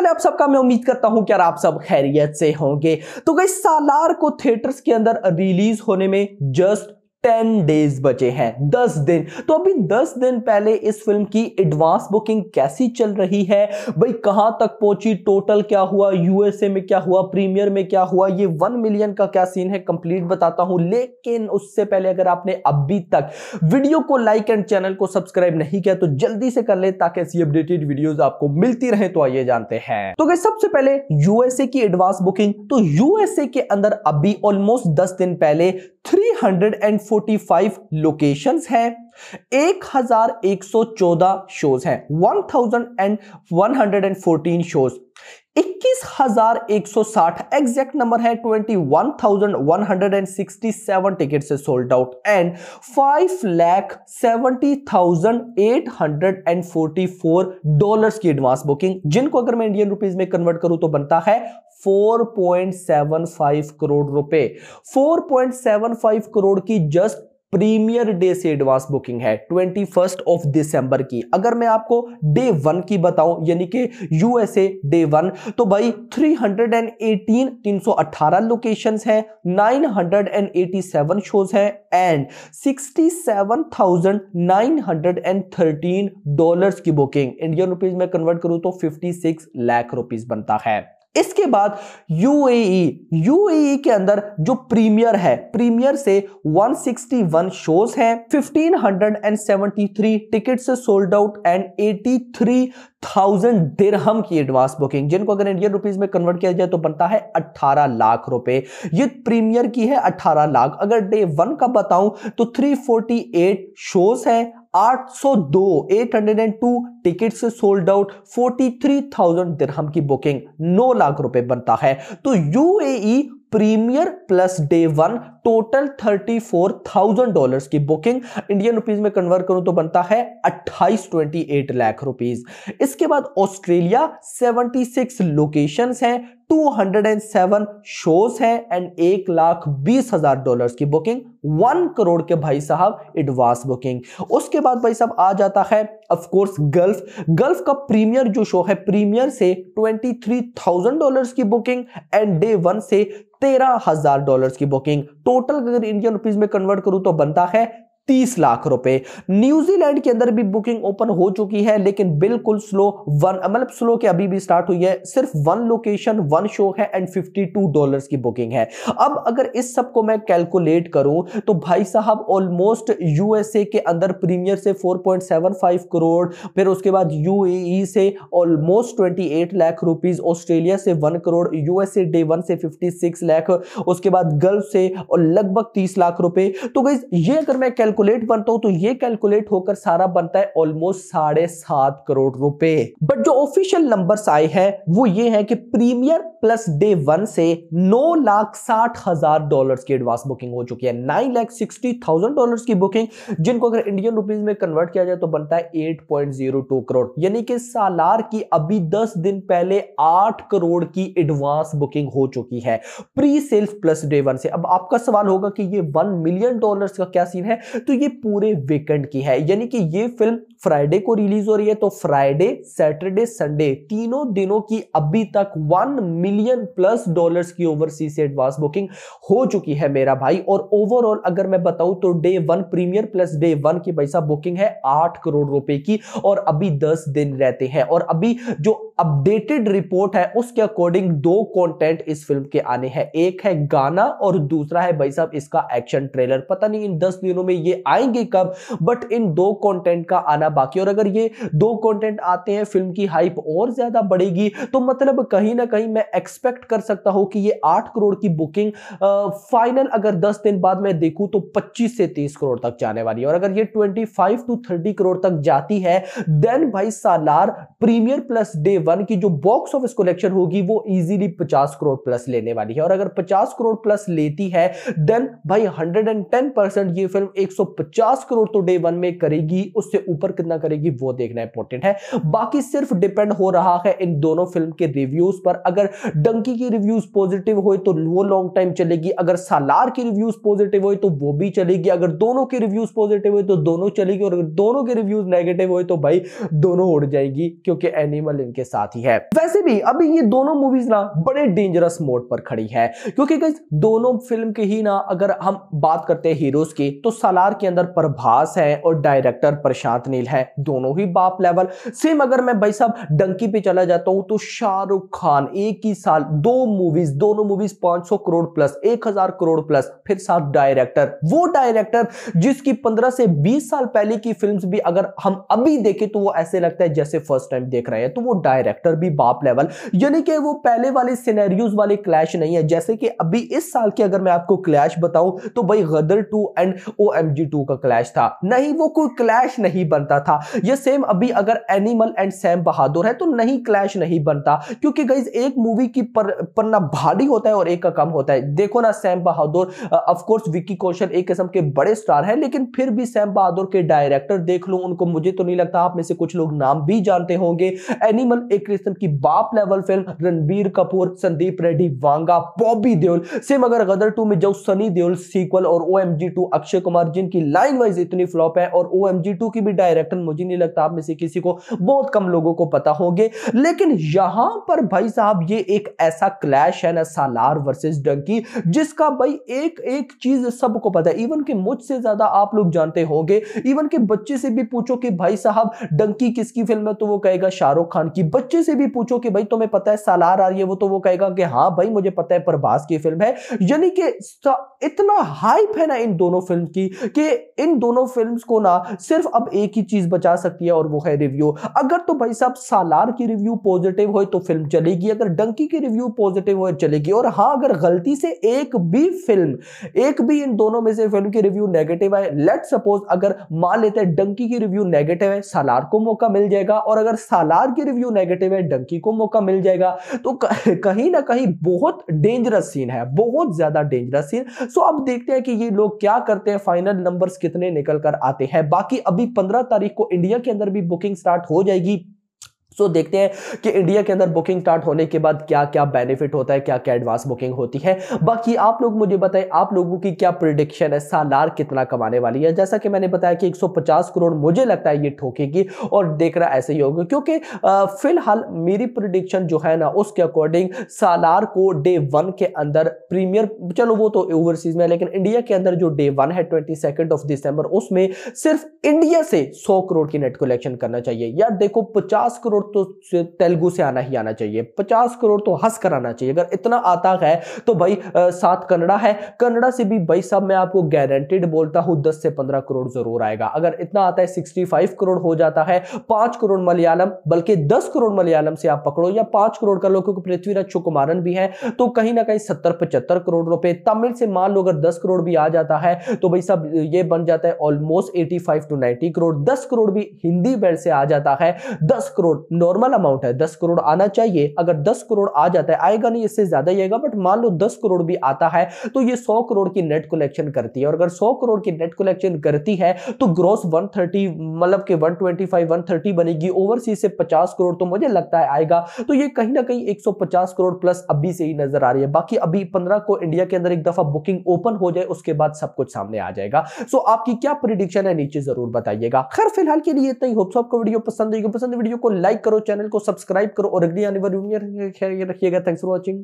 पहले आप सबका मैं उम्मीद करता हूं कि यार आप सब खैरियत से होंगे। तो गाइस सालार को थिएटर्स के अंदर रिलीज होने में जस्ट 10 डेज बचे हैं, 10 दिन। तो अभी 10 दिन पहले इस फिल्म की एडवांस बुकिंग कैसी चल रही है भाई, कहां तक पहुंची, टोटल क्या हुआ, यूएसए में क्या हुआ, प्रीमियर में क्या हुआ, ये 1 मिलियन का क्या सीन है, कंप्लीट बताता हूं। लेकिन उससे पहले अगर आपने अभी तक वीडियो को लाइक एंड चैनल को सब्सक्राइब नहीं किया तो जल्दी से कर ले ताकि ऐसी अपडेटेड वीडियोस आपको मिलती रहे। तो आइए जानते हैं। तो गाइस सबसे पहले यूएसए की एडवांस बुकिंग। तो यूएसए के अंदर अभी ऑलमोस्ट 10 दिन पहले 345 लोकेशंस हैं, 1114 शोज हैं, 1114 शोज, 21,160 एग्जैक्ट नंबर है, 21,167 टिकट से सोल्ड आउट एंड 5,70,844 डॉलर्स की एडवांस बुकिंग, जिनको अगर मैं इंडियन रुपीस में कन्वर्ट करूं तो बनता है 4.75 करोड़ रुपए। 4.75 करोड़ की जस्ट प्रीमियर डे से एडवांस बुकिंग है 21 ऑफ दिसंबर की। अगर मैं आपको डे 1 की बताऊं यानी कि यूएसए डे 1, तो भाई 318 लोकेशंस हैं, 987 शोज हैं एंड 67,913 डॉलर्स की बुकिंग, इंडियन रुपीस में कन्वर्ट करूं तो 56 लाख रुपीस बनता है। इसके बाद यूएई के अंदर जो प्रीमियर है, प्रीमियर से 161 शोज हैं, 1573 टिकट से सोल्ड आउट एंड 83,000 दिरहम की एडवांस बुकिंग, जिनको अगर इंडियन रुपीस में कन्वर्ट किया जाए तो बनता है 18 लाख रुपए। ये प्रीमियर की है 18 लाख। अगर डे 1 का बताऊं तो 348 शोज हैं, 802 टिकट से सोल्ड आउट, 43,000 दिरहम की बुकिंग, 9 लाख रुपए बनता है। तो UAE premier plus day 1 total 34,000 dollars की बुकिंग, इंडियन रुपीस में कन्वर्ट करूं तो बनता है 28 लाख रुपीस। इसके बाद ऑस्ट्रेलिया 76 लोकेशंस हैं, 207 शोज हैं एंड 1,20,000 डॉलर्स की बुकिंग, 1 करोड़ के भाई साहब एडवांस बुकिंग। उसके बाद भाई साहब आ जाता है ऑफ कोर्स गल्फ का प्रीमियर जो शो है, प्रीमियर से 23,000 डॉलर्स की बुकिंग एंड डे 1 से 13,000 डॉलर्स की बुकिंग। टोटल अगर इंडियन रुपीस में कन्वर्ट करूं तो बनता है 30 लाख रुपए। न्यूजीलैंड के अंदर भी बुकिंग ओपन हो चुकी है लेकिन बिल्कुल स्लो, मतलब स्लो के अभी भी स्टार्ट हुई है, सिर्फ 1 लोकेशन 1 शो है एंड 52 डॉलर्स की बुकिंग है। अब अगर इस सब को मैं कैलकुलेट करूं तो भाई साहब ऑलमोस्ट यूएसए के अंदर प्रीमियर से 4.75 करोड़, फिर उसके बाद यूएई से ऑलमोस्ट 28 लाख रुपीस, ऑस्ट्रेलिया से 1 करोड़, यूएसए डे 1 से 56 लाख, उसके बाद गल्फ से और लगभग 30 लाख रुपए। तो गाइस ये अगर मैं कैलकुलेट बनता हूं तो ये कैलकुलेट होकर सारा बनता है ऑलमोस्ट 7.5 करोड़ रुपए। बट जो ऑफिशियल नंबर्स आए हैं वो ये है कि प्रीमियर प्लस डे 1 से 9,60,000 डॉलर्स की एडवांस बुकिंग हो चुकी है, 9,60,000 डॉलर्स की बुकिंग, जिनको अगर इंडियन रुपीस में कन्वर्ट किया जाए तो बनता है 8.02 करोड़। यानी कि सालार की अभी 10 दिन पहले 8 करोड़ की एडवांस बुकिंग हो चुकी है प्री सेल्स प्लस डे 1 से। अब आपका सवाल होगा कि ये 1 मिलियन डॉलर्स का क्या सीन है, तो ये पूरे वीकेंड की है, यानी कि ये फिल्म फ्राइडे को रिलीज हो रही है, तो फ्राइडे सैटरडे संडे तीनों दिनों की अभी तक 1 मिलियन प्लस डॉलर्स की ओवरसीज से एडवांस बुकिंग हो चुकी है मेरा भाई। और ओवरऑल अगर मैं बताऊं तो डे 1 प्रीमियर प्लस डे 1 की पैसा बुकिंग है 8 करोड़ रुपए की और अभी 10 दिन रहते हैं। और अभी जो अपडेटेड रिपोर्ट है उसके अकॉर्डिंग 2 कंटेंट इस फिल्म के आने हैं, एक है गाना और दूसरा है भाई साहब इसका एक्शन ट्रेलर। पता नहीं इन 10 दिनों में ये आएंगे कब, बट इन 2 कंटेंट का आना बाकी। और अगर ये 2 कंटेंट आते हैं फिल्म की हाइप और ज्यादा बढ़ेगी, तो मतलब कहीं ना कहीं मैं एक्सपेक्ट कर सकता हूं कि ये 8 करोड़ की बुकिंग फाइनल अगर 10 दिन बाद मैं देखूं तो 25 से 30 करोड़ तक जाने वाली है। और अगर ये 25 to 30 करोड़ तक जाती है देन भाई सालार प्रीमियर प्लस डे 1 की जो बॉक्स ऑफिस कलेक्शन होगी वो इजीली 50 करोड़ प्लस लेने वाली है। और अगर 50 करोड़ प्लस लेती है देन भाई 110% ये फिल्म 150 करोड़ तो डे 1 में करेगी, उससे ऊपर कितना करेगी वो देखना इंपॉर्टेंट है। बाकी सिर्फ डिपेंड हो रहा है इन दोनों फिल्म के रिव्यूज पर। अगर डंकी की रिव्यूज पॉजिटिव हुए तो वो लॉन्ग टाइम चलेगी, अगर सालार की रिव्यूज पॉजिटिव हुए तो वो भी चलेगी, अगर दोनों के रिव्यूज पॉजिटिव हुए तो दोनों चलेगी, और अगर दोनों के रिव्यूज नेगेटिव हुए तो भाई दोनों उड़ जाएगी, क्योंकि एनिमल इनके साथ साथ ही है। वैसे भी अभी ये दोनों मूवीज ना बड़े डेंजरस मोड पर खड़ी है, क्योंकि गाइस दोनों फिल्म के ही ना अगर हम बात करते हैं हीरोज की, तो सालार के अंदर प्रभास है और डायरेक्टर प्रशांत नील है, दोनों ही बाप लेवल। सेम अगर मैं भाई साहब डंकी पे चला जाता हूं तो शाहरुख खान एक ही साल दोनों movies 500 crore plus, 1000 crore plus, फिर साथ डायरेक्टर, वो डायरेक्टर जिसकी 15 से 20 साल पहले की फिल्म्स भी अगर हम अभी देखें तो वो ऐसे लगता है जैसे फर्स्ट टाइम देख रहे हैं, तो वो डायरेक्टर भी बाप लेवल। यानी कि वो पहले वाले सिनेरियोज वाले क्लैश नहीं है, जैसे कि अभी इस साल की अगर मैं आपको क्लैश बताऊं तो भाई गदर 2 एंड OMG 2 का क्लैश था, नहीं वो कोई क्लैश नहीं बनता था। ये सेम अभी अगर एनिमल एंड सैम बहादुर है तो नहीं क्लैश नहीं बनता, क्योंकि गाइस एक मूवी की पन्ना भारी होता है और एक का कम होता है। देखो ना सैम बहादुर, ऑफ कोर्स विक्की कौशल एक किस्म के बड़े स्टार हैं, लेकिन फिर भी सैम बहादुर के डायरेक्टर देख लो उनको, मुझे तो नहीं लगता आप में से कुछ लोग नाम भी जानते होंगे। एनिमल एक किस्म की बाप level film, Ranbir Kapoor, Sandeep Reddy, Vanga, Bobby Deol. Same अगर गदर 2 में जो सनी देओल सीक्वल और OMG 2 अक्षय कुमार जिनकी लाइन वाइज इतनी फ्लॉप है, और OMG 2 की भी डायरेक्टर मुझे नहीं लगता आप में से किसी को, बहुत कम लोगों को पता होंगे। लेकिन यहां पर भाई साहब ये एक ऐसा क्लैश है ना सालार वर्सेस डंकी, जिसका भाई एक एक चीज सबको पता है, इवन कि मुझसे ज्यादा आप लोग जानते होंगे। इवन के बच्चे से भी पूछो कि भाई साहब डंकी किसकी फिल्म है तो वो कहेगा शाहरुख खान की। बच्चे से भी पूछो कि भाई तुम्हें पता है सालार आ रही है, वो तो वो कहेगा कि हाँ भाई मुझे पता है प्रभास की फिल्म है। यानी कि इतना हाइप है ना इन दोनों फिल्म की कि इन दोनों फिल्म्स को ना सिर्फ अब एक ही चीज बचा सकती है और वो है रिव्यू। अगर तो भाई साहब सालार की रिव्यू पॉजिटिव हो तो फिल्म चलेगी, अगर डंकी की रिव्यू पॉजिटिव हो चलेगी। और हाँ अगर गलती से एक भी इन दोनों में से फिल्म की रिव्यू नेगेटिव है, लेट सपोज अगर मान लेते हैं डंकी की रिव्यू नेगेटिव है, सालार को मौका मिल जाएगा, और अगर सालार की रिव्यू नेगेटिव है डंकी को मौका मिल जाएगा, तो कहीं ना कहीं बहुत डेंजरस सीन है, बहुत ज्यादा डेंजरस सीन। सो अब देखते हैं कि ये लोग क्या करते हैं, फाइनल नंबर्स कितने निकल कर आते हैं। बाकी अभी 15 तारीख को इंडिया के अंदर भी बुकिंग स्टार्ट हो जाएगी। सो देखते हैं कि इंडिया के अंदर बुकिंग स्टार्ट होने के बाद क्या क्या बेनिफिट होता है, क्या क्या एडवांस बुकिंग होती है। बाकी आप लोग मुझे बताएं आप लोगों की क्या प्रेडिक्शन है, सालार कितना कमाने वाली है। जैसा कि मैंने बताया कि 150 करोड़ मुझे लगता है ये ठोकेगी, और देख रहा ऐसे ही होगा, क्योंकि फिलहाल मेरी प्रेडिक्शन जो है ना उसके अकॉर्डिंग सालार को डे 1 के अंदर प्रीमियर, चलो वो तो ओवरसीज में है, लेकिन इंडिया के अंदर जो डे 1 है 22 दिसंबर, उसमें सिर्फ इंडिया से 100 करोड़ की नेट कलेक्शन करना चाहिए। यार देखो 50 करोड़ तो तेलुगु से आना ही आना चाहिए, 50 करोड़ तो हंस कर आना चाहिए। अगर इतना आता है तो भाई साथ कन्नड़ा है, कन्नड़ा से भी भाई साहब मैं आपको गारंटेड बोलता हूं 10 से 15 करोड़ जरूर आएगा। अगर इतना आता है 65 करोड़ हो जाता है, 5 करोड़ मलयालम, बल्कि 10 करोड़ मलयालम से आप पकड़ो, या 5 करोड़ का लो क्योंकि पृथ्वीराज सुकुमारन भी है, तो कहीं ना कहीं 70-75 करोड़ रुपए। तमिल से मान लो अगर 10 करोड़ भी आ जाता है तो भाई साहब ये बन जाता है ऑलमोस्ट 85 to 90 करोड़। 10 करोड़ भी हिंदी बेल्ट से आ जाता है, 10 करोड़ नॉर्मल अमाउंट है, 10 करोड़ आना चाहिए। अगर 10 करोड़ आ जाता है, आएगा नहीं इससे ज्यादा ही आएगा, बट मान लो 10 करोड़ भी आता है तो ये 100 करोड़ की नेट कलेक्शन करती है। और अगर 100 करोड़ की नेट कलेक्शन करती है तो ग्रॉस 130 मतलब कि 125-130 बनेगी। ओवरसीज से 50 करोड़ तो मुझे लगता है आएगा, तो ये कहीं ना कहीं 150 करोड़ प्लस अभी से ही नजर आ रही है। बाकी अभी 15 को इंडिया के अंदर एक दफा बुकिंग ओपन हो जाए उसके बाद सब कुछ सामने आ जाएगा। सो आपकी क्या प्रेडिक्शन है नीचे जरूर बताइएगा। खैर फिलहाल के लिए इतना ही। होप सो आपको वीडियो पसंद आएगी, वीडियो को लाइक करो, चैनल को सब्सक्राइब करो और अगली आने वाली रखिएगा। Thanks for watching.